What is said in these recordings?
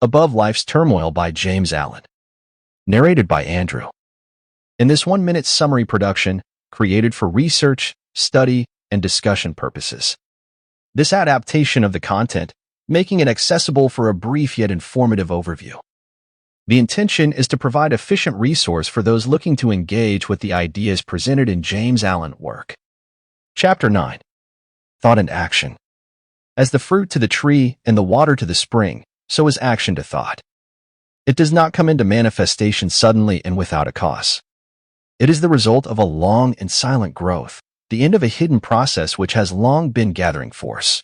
Above Life's Turmoil by James Allen. Narrated by Andrew. In this 1-minute summary production, created for research, study, and discussion purposes. This adaptation of the content, making it accessible for a brief yet informative overview. The intention is to provide efficient resource for those looking to engage with the ideas presented in James Allen work. Chapter 9. Thought and Action. As the fruit to the tree and the water to the spring, so is action to thought. It does not come into manifestation suddenly and without a cause. It is the result of a long and silent growth, the end of a hidden process which has long been gathering force.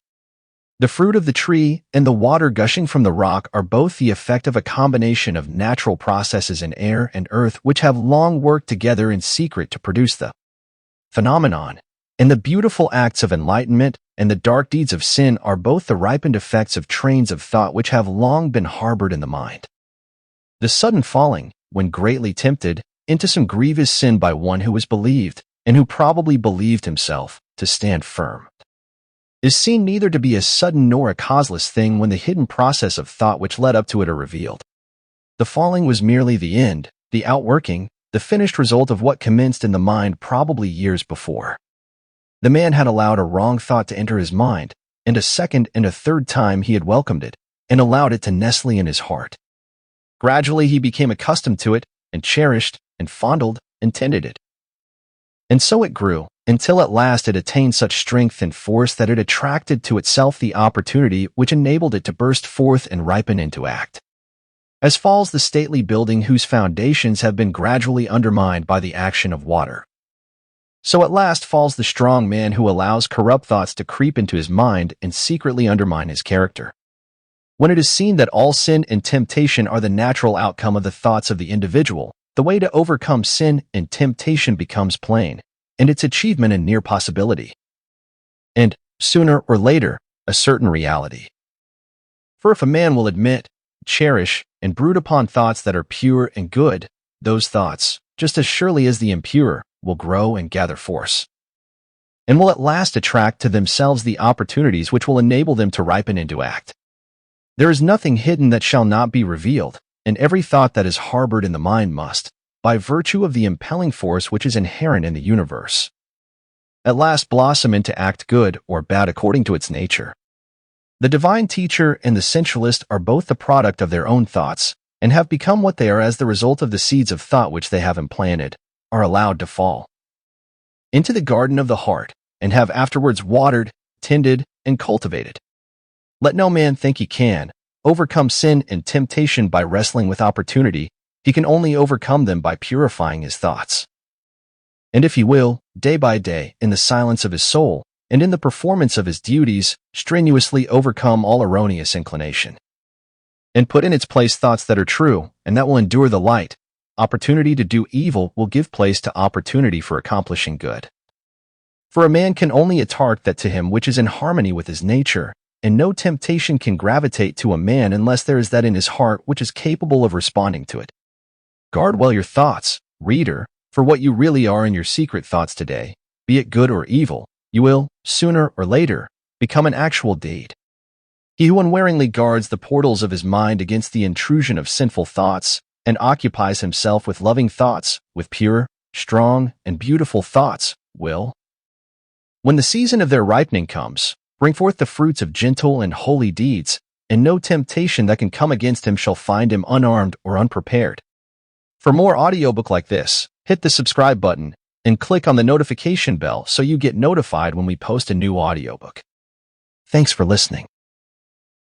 The fruit of the tree and the water gushing from the rock are both the effect of a combination of natural processes in air and earth which have long worked together in secret to produce the phenomenon, and the beautiful acts of enlightenment and the dark deeds of sin are both the ripened effects of trains of thought which have long been harbored in the mind. The sudden falling, when greatly tempted, into some grievous sin by one who was believed, and who probably believed himself, to stand firm, is seen neither to be a sudden nor a causeless thing when the hidden process of thought which led up to it are revealed. The falling was merely the end, the outworking, the finished result of what commenced in the mind probably years before. The man had allowed a wrong thought to enter his mind, and a second and a third time he had welcomed it, and allowed it to nestle in his heart. Gradually he became accustomed to it, and cherished, and fondled, and tended it. And so it grew, until at last it attained such strength and force that it attracted to itself the opportunity which enabled it to burst forth and ripen into act. As falls the stately building whose foundations have been gradually undermined by the action of water, so at last falls the strong man who allows corrupt thoughts to creep into his mind and secretly undermine his character. When it is seen that all sin and temptation are the natural outcome of the thoughts of the individual, the way to overcome sin and temptation becomes plain, and its achievement a near possibility. And, sooner or later, a certain reality. For if a man will admit, cherish, and brood upon thoughts that are pure and good, those thoughts, just as surely as the impure, will grow and gather force, and will at last attract to themselves the opportunities which will enable them to ripen into act. There is nothing hidden that shall not be revealed, and every thought that is harbored in the mind must, by virtue of the impelling force which is inherent in the universe, at last blossom into act good or bad according to its nature. The divine teacher and the sensualist are both the product of their own thoughts, and have become what they are as the result of the seeds of thought which they have implanted, are allowed to fall into the garden of the heart, and have afterwards watered, tended, and cultivated. Let no man think he can overcome sin and temptation by wrestling with opportunity. He can only overcome them by purifying his thoughts. And if he will, day by day, in the silence of his soul, and in the performance of his duties, strenuously overcome all erroneous inclination, and put in its place thoughts that are true, and that will endure the light, opportunity to do evil will give place to opportunity for accomplishing good. For a man can only attart that to him which is in harmony with his nature, and no temptation can gravitate to a man unless there is that in his heart which is capable of responding to it. Guard well your thoughts, reader, for what you really are in your secret thoughts today, be it good or evil, you will, sooner or later, become an actual deed. He who unwaringly guards the portals of his mind against the intrusion of sinful thoughts, and occupies himself with loving thoughts, with pure, strong, and beautiful thoughts, will, when the season of their ripening comes, bring forth the fruits of gentle and holy deeds, and no temptation that can come against him shall find him unarmed or unprepared. For more audiobook like this, hit the subscribe button and click on the notification bell so you get notified when we post a new audiobook. Thanks for listening.